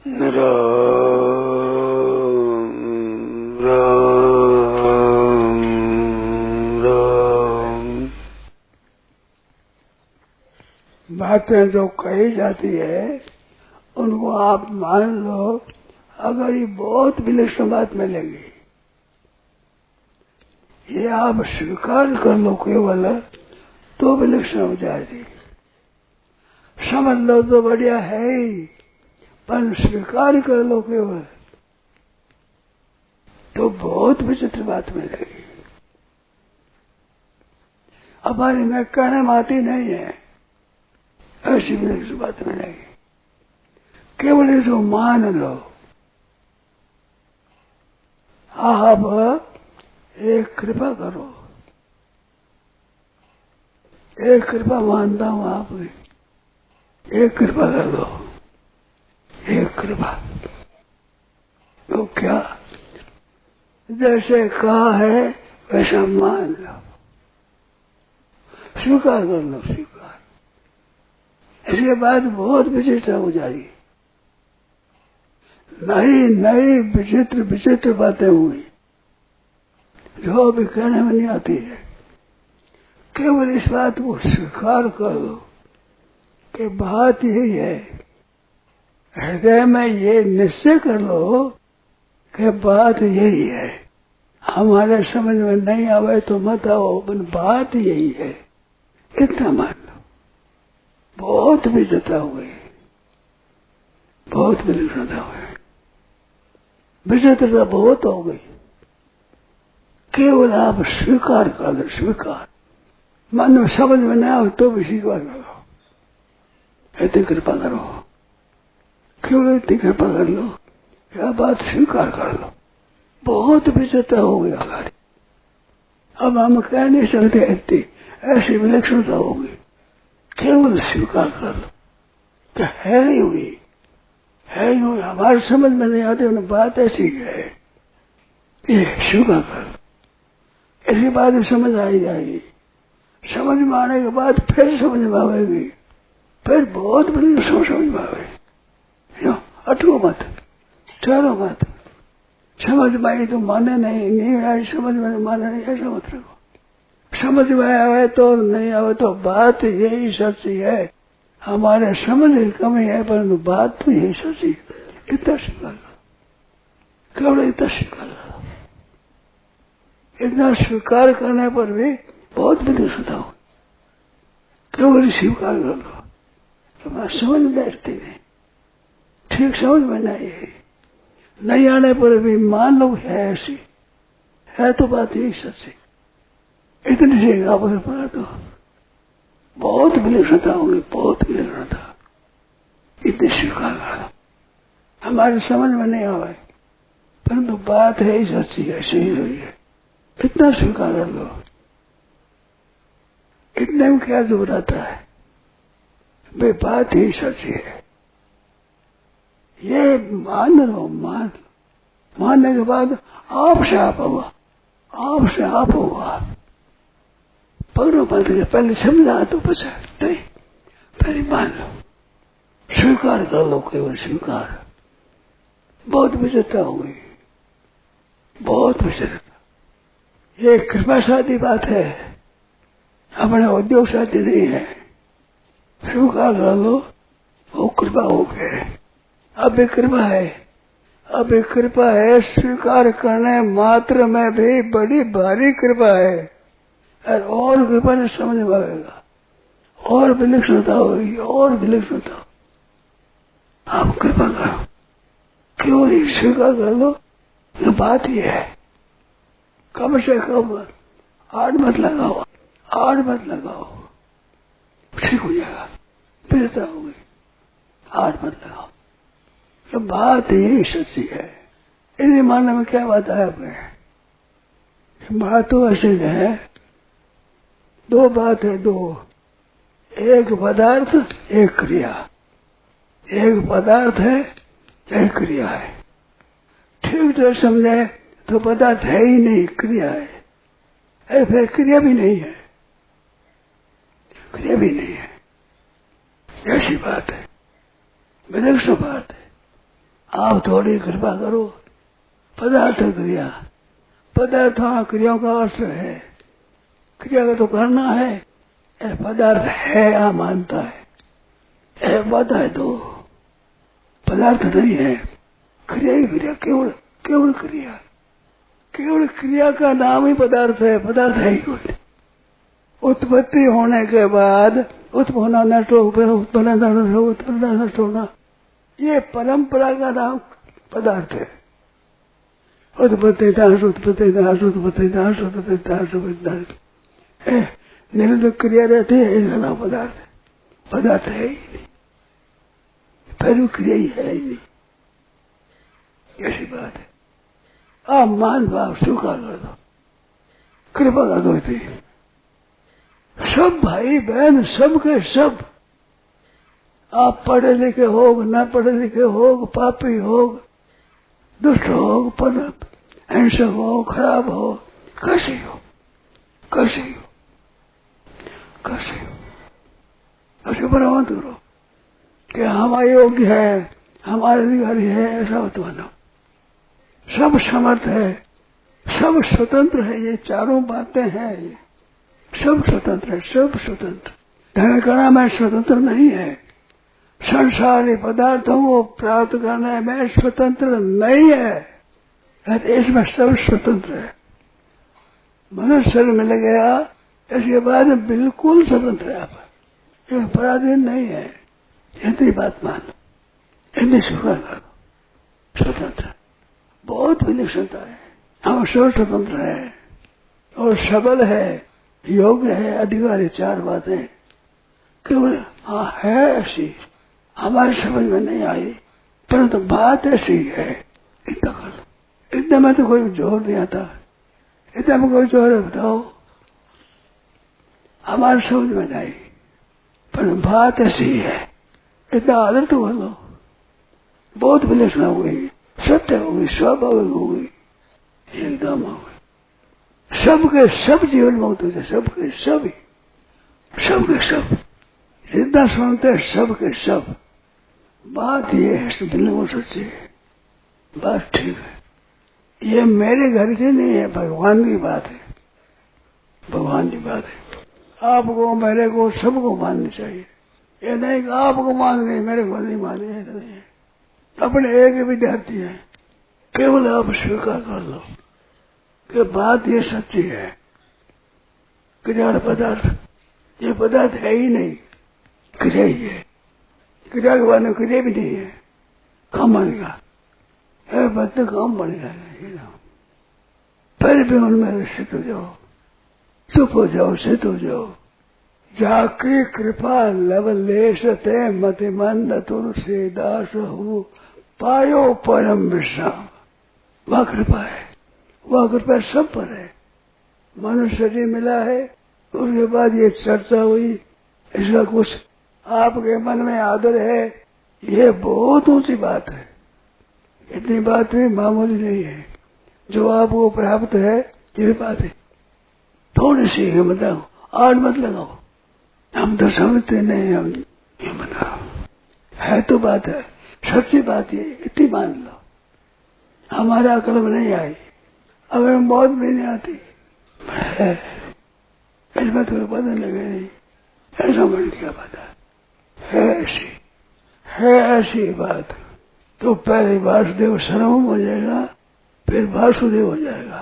राम राम राम। बातें जो कही जाती है उनको आप मान लो, अगर ये बहुत विलक्षण बात मिलेगी, ये आप स्वीकार कर लो केवल, तो विलक्षण हो जाएगी। समझ लो तो बढ़िया है ही, पर स्वीकार कर लो केवल तो बहुत विचित्र बात मिलेगी। हमारी में कहने में आती नहीं है, ऐसी विलक्षण बात मिलेगी। केवल इसको मान लो। आप एक कृपा करो, एक कृपा मानता हूं आपकी, एक कृपा कर दो, एक कृपा। तो क्या जैसे कहा है वैसा मान लो, स्वीकार कर लो, स्वीकार। इसके बाद बहुत विचित्र हो जाएगी। नई नई विचित्र विचित्र बातें हुई जो अभी कहने में नहीं आती है। केवल इस बात को स्वीकार कर लो कि बात यही है। हृदय में ये निश्चय कर लो कि बात यही है। हमारे समझ में नहीं आवे तो मत आओ, पर बात यही है, इतना मान लो। बहुत विचित्रता हो गई, बहुत विचित्रता हो गई, विचित्रता बहुत हो गई। केवल आप स्वीकार कर लो, स्वीकार। मन में समझ में नहीं आवे तो भी स्वीकार करो, इतनी कृपा करो, केवल इतनी कृपा कर लो, क्या बात स्वीकार कर लो। बहुत विचित्रता हो गई हमारी, अब हम कह नहीं सकते इतनी, ऐसी विलक्षणता होगी। केवल स्वीकार कर लो कि है ही हुई, है ही हुई। हमारी समझ में नहीं आती उन्हें बात ऐसी है, ये स्वीकार कर लो। ऐसी बात समझ आई जाएगी। समझ में आने के बाद फिर समझ में आएगी, फिर बहुत बड़ी समझ में आएगी। अटको मत, ठहरो मत। समझ में आई तो माने नहीं आई, समझ में माने नहीं, ऐसा मत रखो। समझ में आवे तो नहीं आवे तो बात यही सच्ची है। हमारे समझ की कमी है, परंतु बात तो यही सच्ची। इतना स्वीकार लो, केवल इतना स्वीकार लो। इतना स्वीकार करने पर भी बहुत विलक्षणता हो। केवल स्वीकार कर लो, तुम्हारा समझ बैठती नहीं, ठीक समझ में नहीं आने पर भी मान लो है ऐसी है, तो बात यही सच्ची। इतनी सी आप पड़ा तो बहुत विलक्षणता होगी, बहुत विलक्षणता। इतनी स्वीकार करो। हमारी समझ में नहीं आवे, परंतु बात है ही सच्ची है, सही हुई है, इतना स्वीकार कर लो। इतने में क्या जोर आता है, वे बात ही सच्ची है, ये मान लो। मानने के बाद आपसे आप होगा, आपसे आप होगा। पकड़ो मत के पहले समझा तो बचा नहीं, पहले मान लो, स्वीकार कर लो, केवल स्वीकार। बहुत विचित्रता हो गई, बहुत विचित्रता। ये कृपा शादी बात है, अपने उद्योग शादी नहीं है। स्वीकार कर लो, वो कृपा हो गए। अब एक कृपा है, अब एक कृपा है। स्वीकार करने मात्र में भी बड़ी भारी कृपा है। और कृपा ने समझ में आएगा, और विलक्षणता होगी, और विलक्षणता। आप कृपा करो, केवल एक स्वीकार कर लो, ये बात ही है। कम से कम 8 मत लगाओ, 8 मत लगाओ, ठीक हो जाएगा। बेहतर हो गई, 8 मत लगाओ। तो बात यही सच्ची है। इन्हें मानने में क्या बात है आपने? बात तो ऐसे है, दो बात है, दो। एक पदार्थ, एक क्रिया। एक पदार्थ है, एक क्रिया है। ठीक से समझे तो पदार्थ है ही नहीं, क्रिया है। फिर क्रिया भी नहीं है, क्रिया भी नहीं है। ऐसी बात है, विलक्षण बात है। आप थोड़ी कृपा करो। पदार्थ क्रिया, पदार्थ क्रियाओं का अर्थ है, क्रिया का तो करना है। पदार्थ है आप मानता है, बात है तो पदार्थ नहीं है। क्रिया ही क्रिया, केवल केवल क्रिया, केवल क्रिया का नाम ही पदार्थ है। पदार्थ है ही कुछ। उत्पत्ति होने के बाद उत्पन्न नष्ट हो, उत्पन्न नष्ट होना, ये परंपरा का नाम पदार्थ है। उत्पत्ति नाश, उत्पत्ति नाश, उत्पत्ति नाश, उत्पत्ति नाश, उत्पत्ति नाश, निरंतर क्रिया रहती है, इसका नाम पदार्थ है। पदार्थ है ही नहीं, पहली क्रिया ही है ही नहीं। ऐसी बात है। आप मान भाव स्वीकार कर दो, कृपा कर दो। थी सब भाई बहन, सब के सब, आप पढ़े लिखे हो न पढ़े लिखे हो, पापी हो, दुष्ट हो, पर हिंसक हो, खराब हो, कैसे हो, कैसे हो, कैसे हो, ऐसे बराबर करो कि हम योग्य है, हमारे अधिकारी है, ऐसा मत मानो। सब समर्थ है, सब स्वतंत्र है। ये चारों बातें हैं, ये सब स्वतंत्र है, सब स्वतंत्र। धन करना में स्वतंत्र नहीं है, संसारी पदार्थों को प्राप्त करने में स्वतंत्र नहीं है, इसमें सब स्वतंत्र है। मनुष्य मिल गया, इसके बाद बिल्कुल स्वतंत्र है। आप पराधीन नहीं है, इतनी बात मान, इतनी स्वीकार करो। स्वतंत्र बहुत विलक्षणता है, हम सब स्वतंत्र है और सबल है, योग्य है, अधिकारी। चार बातें केवल हाँ है ऐसी, हमारी समझ में नहीं आई, परंतु बात ऐसी है। इतना कर लो, इतना में तो कोई जोर नहीं आता, इतना में कोई जोर है बताओ, हमारी समझ में नहीं, पर बात ऐसी है। इतना आदर तो कर लो। बहुत विलक्षण हो गई, सत्य हो गई, स्वाभाविक हो गई, एकदम हो गई। सबके सब जीवन मुक्त हो जाए, सबके सब ही, सबके सब जितना सुनते सबके सब। बात ये है, बिल्कुल सच्ची है, बात ठीक है। ये मेरे घर की नहीं है, भगवान की बात है, भगवान की बात है। आपको मेरे को सबको माननी चाहिए। ये नहीं कि आपको मान गई, मेरे को नहीं माने, नहीं है। अपने एक विद्यार्थी है, केवल आप स्वीकार कर लो कि बात ये सच्ची है। क्रिया पदार्थ, ये पदार्थ है ही नहीं, क्रिया ही है। क्रिया के बाद में क्रिया भी नहीं है, काम बनेगा है, बच्चे काम बनेगा। पहले भी उनमें सिद्ध हो जाओ, चुप हो जाओ, सिद्ध हो जाओ। जाकी कृपा लवलेश ते मतिमंद तुलसीदास हो, पायो परम विश्राम। वह कृपा है, वह कृपा सब पर है। मनुष्य जी मिला है, उसके बाद ये चर्चा हुई, इसका कुछ आपके मन में आदर है, ये बहुत ऊंची बात है। इतनी बात भी मामूली नहीं है। जो आपको प्राप्त है ये बात है, थोड़ी सी हिम्मत लगाओ, आड़ मत लगाओ। हम तो समझते नहीं, हम हिम्मत लगाओ। है तो बात है, सच्ची बात ये, इतनी मान लो। हमारा अकल में नहीं आई, अब हमें बहुत भी नहीं आती, इसमें थोड़ा पता लगे नहीं, ऐसा मन क्या पता है। ऐसी बात तो पहले वासुदेव सर्वम हो जाएगा, फिर वासुदेव हो जाएगा।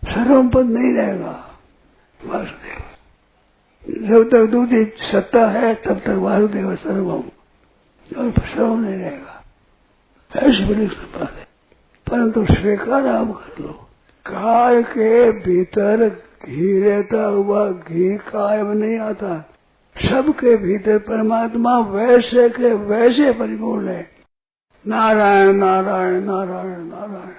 सर्वम पद नहीं रहेगा, वासुदेव। जब तक दूसरी सत्ता है तब तक वासुदेव सर्वम, और सर्वम नहीं रहेगा। ऐसी बड़ी बात है, परंतु स्वीकार आप कर लो। काय के भीतर घी रहता हुआ घी कायम नहीं आता। सबके भीतर परमात्मा वैसे के वैसे परिपूर्ण है। नारायण नारायण नारायण नारायण।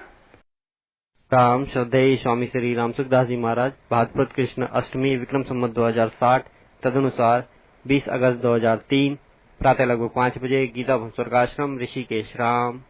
राम श्रद्धेय स्वामी श्री राम सुखदास जी महाराज। भाद्रपद कृष्ण अष्टमी विक्रम संवत 2060 तदनुसार 20 अगस्त 2003 प्रातः लगभग 5 बजे गीता स्वर्गाश्रम ऋषिकेश राम।